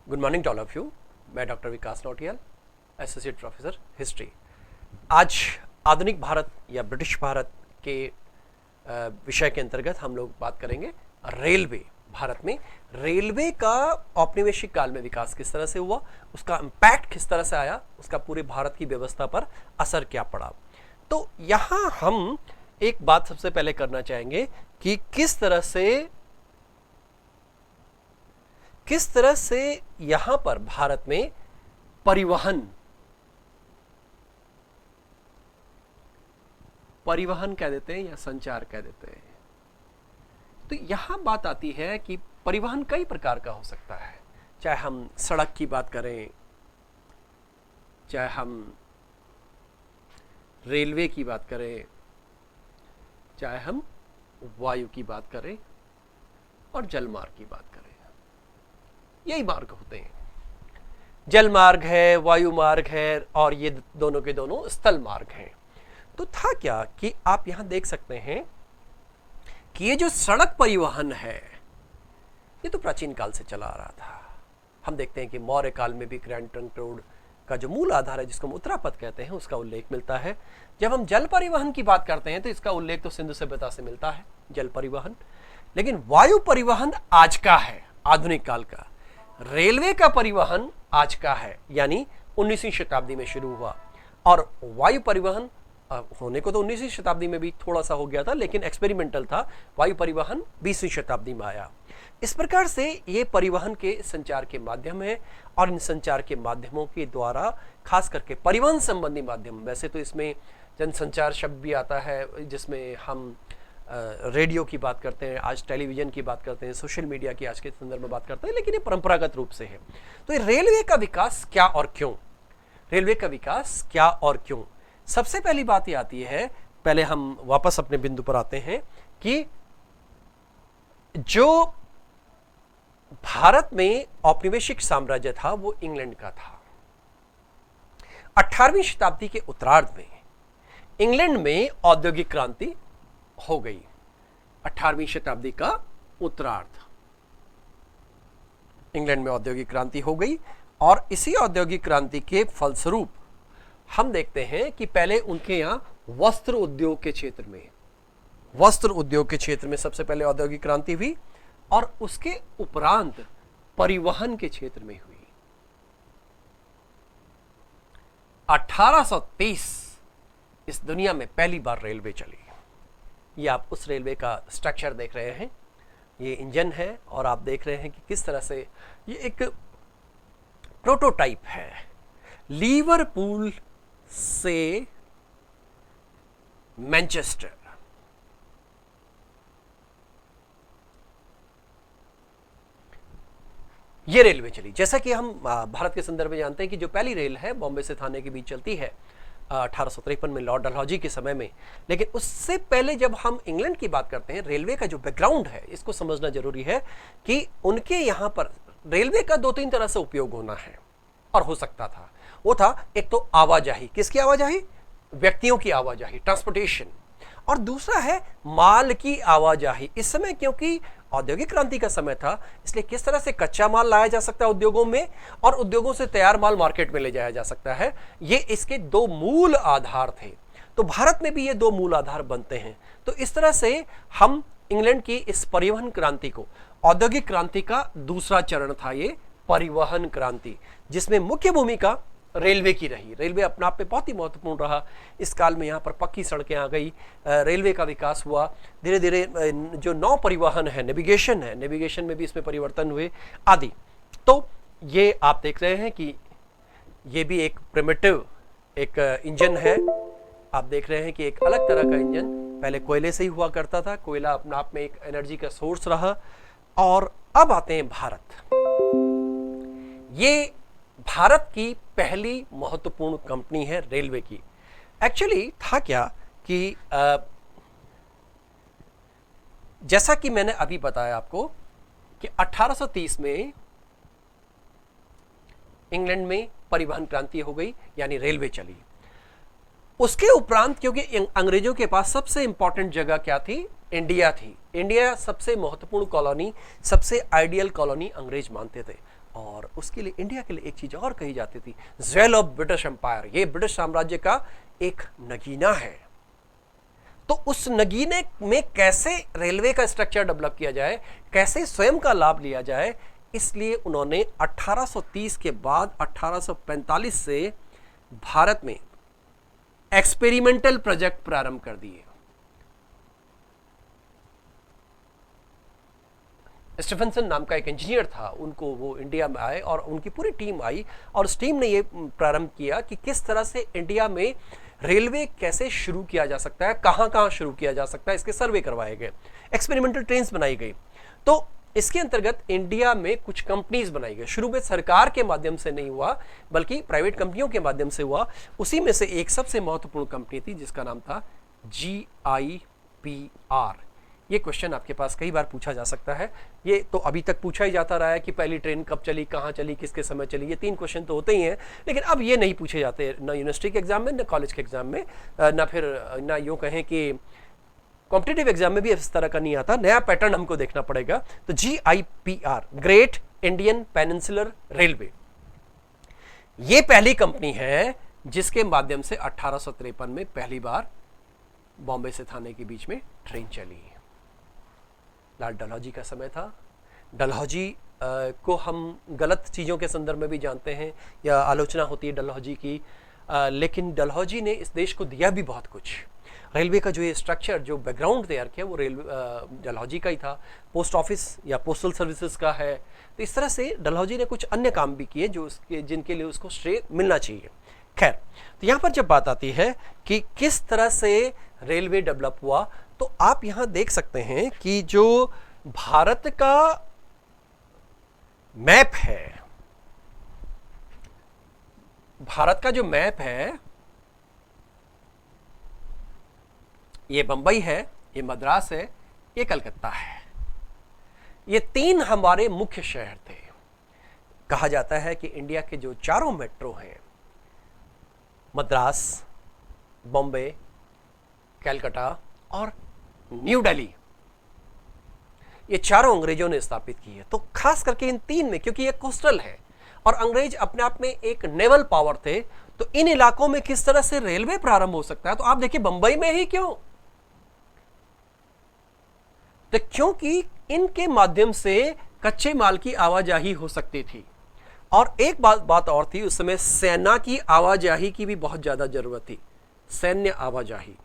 Good morning to all of you. मैं doctor Vikas Nautiyal, associate professor history. आज आधुनिक भारत या ब्रिटिश भारत के विषय के अंतर्गत हम लोग बात करेंगे रेलवे। भारत में रेलवे का औपनिवेशिक काल में विकास किस तरह से हुआ, उसका इम्पैक्ट किस तरह से आया, उसका पूरे भारत की व्यवस्था पर असर क्या पड़ा। तो यहाँ हम एक बात सबसे पहले करना चाहेंगे कि किस तरह से यहां पर भारत में परिवहन कह देते हैं या संचार कह देते हैं। तो यहां बात आती है कि परिवहन कई प्रकार का हो सकता है, चाहे हम सड़क की बात करें, चाहे हम रेलवे की बात करें, चाहे हम वायु की बात करें और जल मार्ग की बात करें। यही मार्ग होते हैं, जल मार्ग है, वायु मार्ग है और ये दोनों के दोनों स्थल मार्ग हैं। तो था क्या कि आप यहां देख सकते हैं कि ये जो सड़क परिवहन है ये तो प्राचीन काल से चला आ रहा था। हम देखते हैं कि मौर्य काल में भी ग्रैंड ट्रंक रोड का जो मूल आधार है, जिसको हम उत्तरापथ कहते हैं, उसका उल्लेख मिलता है। जब हम जल परिवहन की बात करते हैं तो इसका उल्लेख तो सिंधु सभ्यता से मिलता है, जल परिवहन। लेकिन वायु परिवहन आज का है, आधुनिक काल का। रेलवे का परिवहन आज का है, यानी 19वीं शताब्दी में शुरू हुआ। और वायु परिवहन होने को तो 19वीं शताब्दी में भी थोड़ा सा हो गया था, लेकिन एक्सपेरिमेंटल था। वायु परिवहन 20वीं शताब्दी में आया। इस प्रकार से ये परिवहन के संचार के माध्यम है और इन संचार के माध्यमों के द्वारा खास करके परिवहन संबंधी माध्यम, वैसे तो इसमें जनसंचार शब्द भी आता है, जिसमें हम रेडियो की बात करते हैं, आज टेलीविजन की बात करते हैं, सोशल मीडिया की आज के संदर्भ में बात करते हैं, लेकिन ये परंपरागत रूप से है। तो ये रेलवे का विकास क्या और क्यों, रेलवे का विकास क्या और क्यों। सबसे पहली बात ये आती है, पहले हम वापस अपने बिंदु पर आते हैं कि जो भारत में औपनिवेशिक साम्राज्य था वो इंग्लैंड का था। 18वीं शताब्दी के उत्तरार्ध में इंग्लैंड में औद्योगिक क्रांति हो गई। 18वीं शताब्दी का उत्तरार्ध इंग्लैंड में औद्योगिक क्रांति हो गई और इसी औद्योगिक क्रांति के फलस्वरूप हम देखते हैं कि पहले उनके यहां वस्त्र उद्योग के क्षेत्र में सबसे पहले औद्योगिक क्रांति हुई और उसके उपरांत परिवहन के क्षेत्र में हुई। 1830 इस दुनिया में पहली बार रेलवे चली। ये आप उस रेलवे का स्ट्रक्चर देख रहे हैं, ये इंजन है और आप देख रहे हैं कि किस तरह से ये एक प्रोटोटाइप है। लिवरपूल से मैनचेस्टर, ये रेलवे चली। जैसा कि हम भारत के संदर्भ में जानते हैं कि जो पहली रेल है बॉम्बे से थाने के बीच चलती है 1853 में लॉर्ड डलहौजी के समय में। लेकिन उससे पहले जब हम इंग्लैंड की बात करते हैं, रेलवे का जो बैकग्राउंड है इसको समझना जरूरी है कि उनके यहाँ पर रेलवे का 2-3 तरह से उपयोग होना है और हो सकता था। वो था एक तो आवाजाही, किसकी आवाजाही, व्यक्तियों की आवाजाही, ट्रांसपोर्टेशन, और दूसरा है माल की आवाजाही। इस समय क्योंकि औद्योगिक क्रांति का समय था, इसलिए किस तरह से कच्चा माल लाया जा सकता है उद्योगों में और उद्योगों से तैयार माल मार्केट में ले जाया जा सकता है, ये इसके दो मूल आधार थे। तो भारत में भी ये दो मूल आधार बनते हैं। तो इस तरह से हम इंग्लैंड की इस परिवहन क्रांति को, औद्योगिक क्रांति का दूसरा चरण था ये परिवहन क्रांति, जिसमें मुख्य भूमिका रेलवे की रही। रेलवे अपने आप में बहुत ही महत्वपूर्ण रहा। इस काल में यहाँ पर पक्की सड़कें आ गई, रेलवे का विकास हुआ, धीरे धीरे जो नौ परिवहन है, नेविगेशन है, नेविगेशन में भी इसमें परिवर्तन हुए आदि। तो ये आप देख रहे हैं कि ये भी एक प्रिमिटिव एक इंजन है। आप देख रहे हैं कि एक अलग तरह का इंजन पहले कोयले से ही हुआ करता था। कोयला अपने आप में एक एनर्जी का सोर्स रहा। और अब आते हैं भारत। ये भारत की पहली महत्वपूर्ण कंपनी है रेलवे की। एक्चुअली था क्या कि जैसा कि मैंने अभी बताया आपको कि 1830 में इंग्लैंड में परिवहन क्रांति हो गई, यानी रेलवे चली। उसके उपरांत क्योंकि अंग्रेजों के पास सबसे इंपॉर्टेंट जगह क्या थी, इंडिया थी। इंडिया सबसे महत्वपूर्ण कॉलोनी, सबसे आइडियल कॉलोनी अंग्रेज मानते थे। और उसके लिए इंडिया के लिए एक चीज और कही जाती थी, ज्वेल ऑफ ब्रिटिश एम्पायर, ये ब्रिटिश साम्राज्य का एक नगीना है। तो उस नगीने में कैसे रेलवे का स्ट्रक्चर डेवलप किया जाए, कैसे स्वयं का लाभ लिया जाए, इसलिए उन्होंने 1830 के बाद 1845 से भारत में एक्सपेरिमेंटल प्रोजेक्ट प्रारंभ कर दिए। स्टीफनसन नाम का एक इंजीनियर था, उनको वो इंडिया में आए और उनकी पूरी टीम आई और उस टीम ने ये प्रारंभ किया कि किस तरह से इंडिया में रेलवे कैसे शुरू किया जा सकता है, कहां कहां शुरू किया जा सकता है, इसके सर्वे करवाए गए, एक्सपेरिमेंटल ट्रेन्स बनाई गई। तो इसके अंतर्गत इंडिया में कुछ कंपनीज बनाई गई। शुरू में सरकार के माध्यम से नहीं हुआ बल्कि प्राइवेट कंपनियों के माध्यम से हुआ। उसी में से एक सबसे महत्वपूर्ण कंपनी थी जिसका नाम था GIPR। ये क्वेश्चन आपके पास कई बार पूछा जा सकता है, ये तो अभी तक पूछा ही जाता रहा है कि पहली ट्रेन कब चली, कहाँ चली, किसके समय चली, ये 3 क्वेश्चन तो होते ही हैं, लेकिन अब ये नहीं पूछे जाते ना यूनिवर्सिटी के एग्जाम में, ना कॉलेज के एग्जाम में, ना फिर ना यूँ कहें कि कॉम्पिटिटिव एग्जाम में भी इस तरह का नहीं आता, नया पैटर्न हमको देखना पड़ेगा। तो GIPR, great Indian peninsular railway, ये पहली कंपनी है जिसके माध्यम से 1853 में पहली बार बॉम्बे से थाने के बीच में ट्रेन चली। लाल डलहौजी का समय था। डलहौजी को हम गलत चीज़ों के संदर्भ में भी जानते हैं या आलोचना होती है डलहौजी की, लेकिन डलहौजी ने इस देश को दिया भी बहुत कुछ। रेलवे का जो ये स्ट्रक्चर, जो बैकग्राउंड तैयार किया, वो रेलवे डलहौजी का ही था। पोस्ट ऑफिस या पोस्टल सर्विसेज का है। तो इस तरह से डलहौजी ने कुछ अन्य काम भी किए जो उसके जिनके लिए उसको श्रेय मिलना चाहिए। खैर, तो यहाँ पर जब बात आती है कि किस तरह से रेलवे डेवलप हुआ, तो आप यहाँ देख सकते हैं कि जो भारत का मैप है, भारत का जो मैप है, ये बंबई है, ये मद्रास है, ये कलकत्ता है। ये 3 हमारे मुख्य शहर थे। कहा जाता है कि इंडिया के जो चारों मेट्रो हैं, मद्रास, बॉम्बे, कलकत्ता और न्यू दिल्ली, ये चारों अंग्रेजों ने स्थापित की है। तो खास करके इन 3 में, क्योंकि ये कोस्टल है और अंग्रेज अपने आप में एक नेवल पावर थे, तो इन इलाकों में किस तरह से रेलवे प्रारंभ हो सकता है। तो आप देखिए बंबई में ही क्यों, तो क्योंकि इनके माध्यम से कच्चे माल की आवाजाही हो सकती थी। और एक बात और थी, उस समय सेना की आवाजाही की भी बहुत ज्यादा जरूरत थी, सैन्य आवाजाही।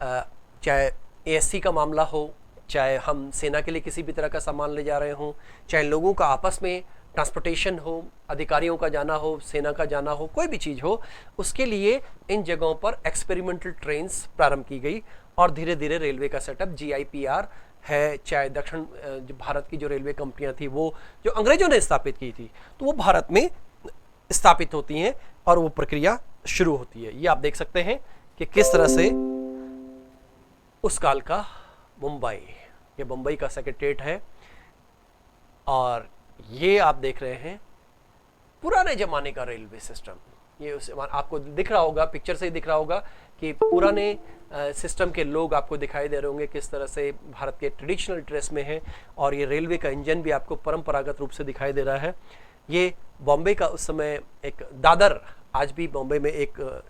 चाहे ASC का मामला हो, चाहे हम सेना के लिए किसी भी तरह का सामान ले जा रहे हों, चाहे लोगों का आपस में ट्रांसपोर्टेशन हो, अधिकारियों का जाना हो, सेना का जाना हो, कोई भी चीज़ हो, उसके लिए इन जगहों पर एक्सपेरिमेंटल ट्रेन्स प्रारंभ की गई। और धीरे धीरे रेलवे का सेटअप GIPR है, चाहे दक्षिण भारत की जो रेलवे कंपनियां थी वो जो अंग्रेजों ने स्थापित की थी, तो वो भारत में स्थापित होती हैं और वो प्रक्रिया शुरू होती है। ये आप देख सकते हैं कि किस तरह से उस काल का मुंबई, ये मुंबई का सेक्रेटरीट है, और ये आप देख रहे हैं पुराने जमाने का रेलवे सिस्टम। ये उस आपको दिख रहा होगा, पिक्चर से ही दिख रहा होगा कि पुराने सिस्टम के लोग आपको दिखाई दे रहे होंगे किस तरह से भारत के ट्रेडिशनल ड्रेस में है, और ये रेलवे का इंजन भी आपको परंपरागत रूप से दिखाई दे रहा है। ये बॉम्बे का उस समय एक दादर, आज भी बॉम्बे में एक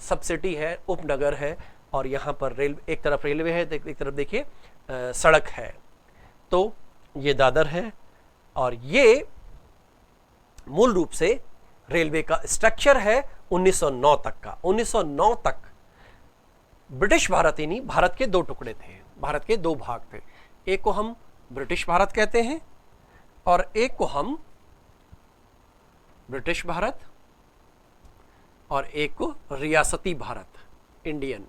सब सिटी है, उपनगर है, और यहाँ पर एक तरफ रेलवे है, एक तरफ देखिए सड़क है। तो ये दादर है, और ये मूल रूप से रेलवे का स्ट्रक्चर है 1909 तक का। 1909 तक ब्रिटिश भारत ही नहीं, भारत के 2 टुकड़े थे, भारत के 2 भाग थे। एक को हम ब्रिटिश भारत कहते हैं और एक को हम ब्रिटिश भारत, और एक को रियासती भारत, इंडियन।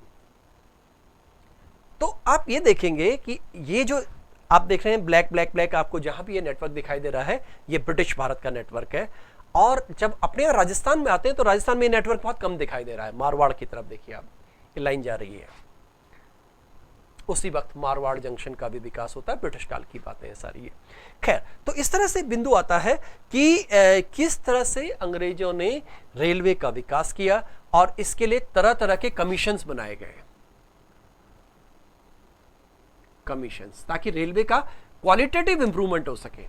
तो आप ये देखेंगे कि ये जो आप देख रहे हैं ब्लैक ब्लैक ब्लैक, आपको जहां भी ये नेटवर्क दिखाई दे रहा है, ये ब्रिटिश भारत का नेटवर्क है। और जब अपने यहाँ राजस्थान में आते हैं तो राजस्थान में ये नेटवर्क बहुत कम दिखाई दे रहा है। मारवाड़ की तरफ देखिए आप, ये लाइन जा रही है, उसी वक्त मारवाड़ जंक्शन का भी विकास होता है, ब्रिटिश काल की बातें हैं सारी ये। खैर, तो इस तरह से बिंदु आता है कि किस तरह से अंग्रेजों ने रेलवे का विकास किया, और इसके लिए तरह तरह के कमीशंस बनाए गए। कमीशंस, ताकि रेलवे का क्वालिटेटिव इंप्रूवमेंट हो सके।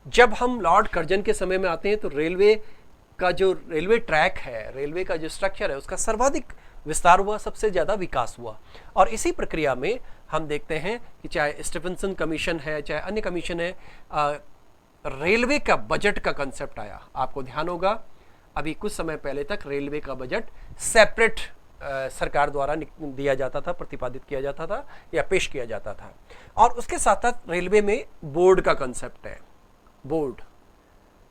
जब हम लॉर्ड कर्जन के समय में आते हैं तो रेलवे का जो रेलवे ट्रैक है, रेलवे का जो स्ट्रक्चर है, उसका सर्वाधिक विस्तार हुआ, सबसे ज़्यादा विकास हुआ। और इसी प्रक्रिया में हम देखते हैं कि चाहे स्टीफनसन कमीशन है, चाहे अन्य कमीशन है, रेलवे का बजट का कंसेप्ट आया। आपको ध्यान होगा अभी कुछ समय पहले तक रेलवे का बजट सेपरेट सरकार द्वारा दिया जाता था, प्रतिपादित किया जाता था या पेश किया जाता था। और उसके साथ साथ रेलवे में बोर्ड का कंसेप्ट है, बोर्ड।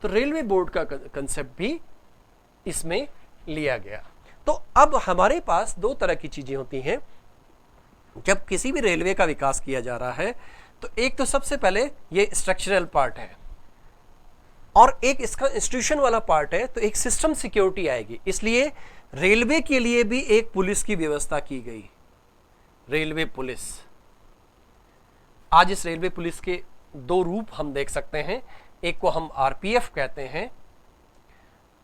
तो रेलवे बोर्ड का कंसेप्ट भी इसमें लिया गया। तो अब हमारे पास दो तरह की चीजें होती हैं जब किसी भी रेलवे का विकास किया जा रहा है। तो एक तो सबसे पहले ये स्ट्रक्चरल पार्ट है और एक इसका इंस्टीट्यूशन वाला पार्ट है। तो एक सिस्टम सिक्योरिटी आएगी, इसलिए रेलवे के लिए भी एक पुलिस की व्यवस्था की गई, रेलवे पुलिस। आज इस रेलवे पुलिस के दो रूप हम देख सकते हैं, एक को हम आरपीएफ कहते हैं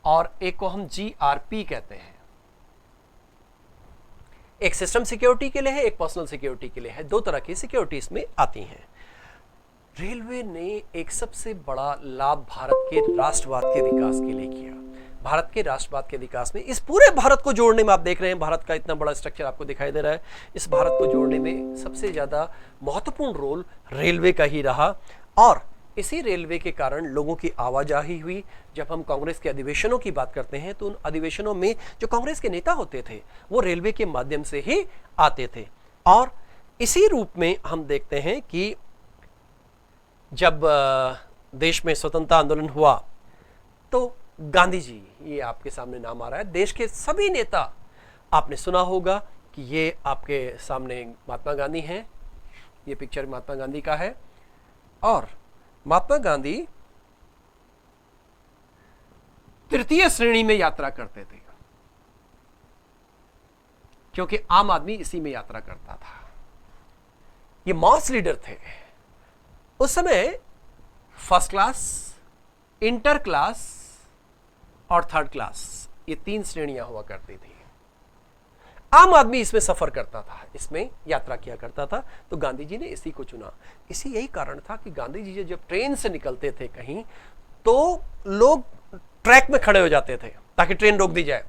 और एक को हम जीआरपी कहते हैं। एक सिस्टम सिक्योरिटी के लिए है, एक पर्सनल सिक्योरिटी के लिए है। दो तरह की सिक्योरिटी इसमें आती हैं। रेलवे ने एक सबसे बड़ा लाभ भारत के राष्ट्रवाद के विकास के लिए किया। भारत के राष्ट्रवाद के विकास में, इस पूरे भारत को जोड़ने में, आप देख रहे हैं भारत का इतना बड़ा स्ट्रक्चर आपको दिखाई दे रहा है, इस भारत को जोड़ने में सबसे ज्यादा महत्वपूर्ण रोल रेलवे का ही रहा। और इसी रेलवे के कारण लोगों की आवाजाही हुई। जब हम कांग्रेस के अधिवेशनों की बात करते हैं तो उन अधिवेशनों में जो कांग्रेस के नेता होते थे वो रेलवे के माध्यम से ही आते थे। और इसी रूप में हम देखते हैं कि जब देश में स्वतंत्रता आंदोलन हुआ तो गांधी जी, ये आपके सामने नाम आ रहा है, देश के सभी नेता, आपने सुना होगा कि ये आपके सामने महात्मा गांधी हैं, ये पिक्चर महात्मा गांधी का है। और महात्मा गांधी तृतीय श्रेणी में यात्रा करते थे क्योंकि आम आदमी इसी में यात्रा करता था। ये मास लीडर थे। उस समय फर्स्ट क्लास, इंटर क्लास और थर्ड क्लास, ये तीन श्रेणियां हुआ करती थी। आम आदमी इसमें सफर करता था, इसमें यात्रा किया करता था। तो गांधी जी ने इसी को चुना। इसी यही कारण था कि गांधी जी जब ट्रेन से निकलते थे कहीं तो लोग ट्रैक में खड़े हो जाते थे ताकि ट्रेन रोक दी जाए।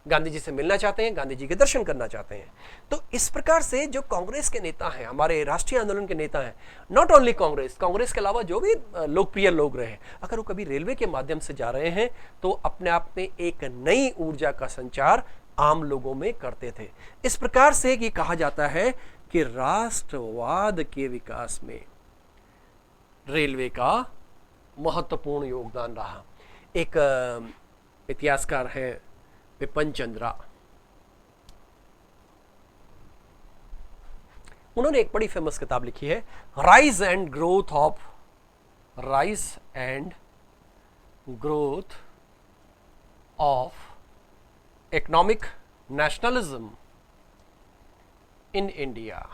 गांधी जी से मिलना चाहते हैं, गांधी जी के दर्शन करना चाहते हैं। तो इस प्रकार से जो कांग्रेस के नेता हैं, हमारे राष्ट्रीय आंदोलन के नेता हैं, नॉट ओनली कांग्रेस के अलावा जो भी लोकप्रिय लोग रहे, अगर वो कभी रेलवे के माध्यम से जा रहे हैं तो अपने आप में एक नई ऊर्जा का संचार आम लोगों में करते थे। इस प्रकार से ये कहा जाता है कि राष्ट्रवाद के विकास में रेलवे का महत्वपूर्ण योगदान रहा। एक इतिहासकार है विपिन चंद्रा, उन्होंने एक बड़ी फेमस किताब लिखी है, rise and growth of economic nationalism in India.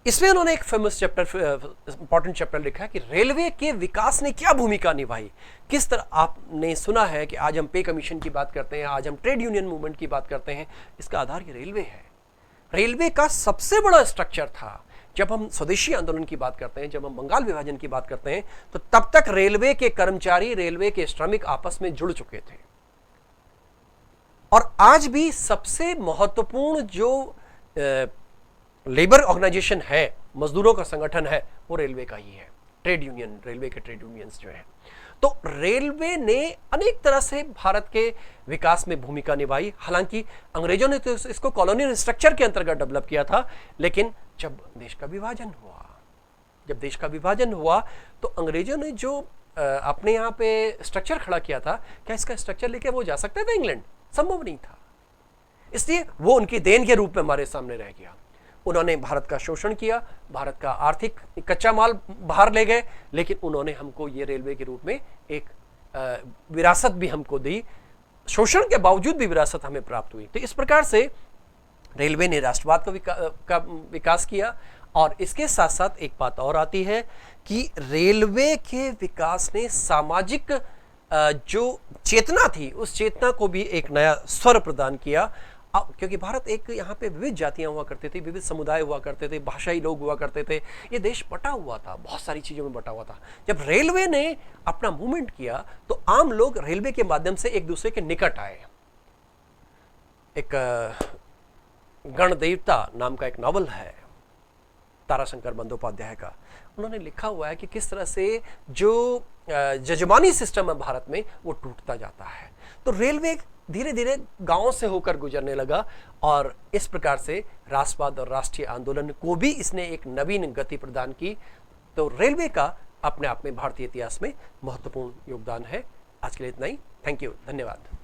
इसमें उन्होंने एक फेमस चैप्टर, इंपॉर्टेंट चैप्टर लिखा है कि रेलवे के विकास ने क्या भूमिका निभाई। किस तरह आपने सुना है कि आज हम पे कमीशन की बात करते हैं, आज हम ट्रेड यूनियन मूवमेंट की बात करते हैं, इसका आधार ये रेलवे है। रेलवे का सबसे बड़ा स्ट्रक्चर था। जब हम स्वदेशी आंदोलन की बात करते हैं, जब हम बंगाल विभाजन की बात करते हैं, तो तब तक रेलवे के कर्मचारी, रेलवे के श्रमिक आपस में जुड़ चुके थे। और आज भी सबसे महत्वपूर्ण जो लेबर ऑर्गेनाइजेशन है, मजदूरों का संगठन है, वो रेलवे का ही है, ट्रेड यूनियन, रेलवे के ट्रेड यूनियंस जो है। तो रेलवे ने अनेक तरह से भारत के विकास में भूमिका निभाई। हालांकि अंग्रेजों ने तो इसको कॉलोनियल स्ट्रक्चर के अंतर्गत डेवलप किया था, लेकिन जब देश का विभाजन हुआ तो अंग्रेजों ने जो अपने यहाँ पे स्ट्रक्चर खड़ा किया था, क्या इसका स्ट्रक्चर लेके वो जा सकते थे इंग्लैंड? संभव नहीं था। इसलिए वो उनकी देन के रूप में हमारे सामने रह गया। उन्होंने भारत का शोषण किया, भारत का आर्थिक कच्चा माल बाहर ले गए, लेकिन उन्होंने हमको ये रेलवे के रूप में एक विरासत भी हमको दी। शोषण के बावजूद भी विरासत हमें प्राप्त हुई। तो इस प्रकार से रेलवे ने राष्ट्रवाद का विकास किया। और इसके साथ साथ एक बात और आती है कि रेलवे के विकास ने सामाजिक जो चेतना थी, उस चेतना को भी एक नया स्वर प्रदान किया। क्योंकि भारत एक यहाँ पे विविध जातियां हुआ करती थी, विविध समुदाय हुआ करते थे, भाषाई लोग हुआ करते थे, ये देश बटा हुआ था, बहुत सारी चीज़ों में बटा हुआ था। जब रेलवे ने अपना मूवमेंट किया तो आम लोग रेलवे के माध्यम से एक दूसरे के निकट आए। एक गणदेवता नाम का एक नॉवल है ताराशंकर बंदोपाध्याय का, उन्होंने लिखा हुआ है कि किस तरह से जो जजमानी सिस्टम है भारत में वो टूटता जाता है। तो रेलवे धीरे धीरे गांवों से होकर गुजरने लगा और इस प्रकार से राष्ट्रवाद और राष्ट्रीय आंदोलन को भी इसने एक नवीन गति प्रदान की। तो रेलवे का अपने आप में भारतीय इतिहास में महत्वपूर्ण योगदान है। आज के लिए इतना ही। थैंक यू, धन्यवाद।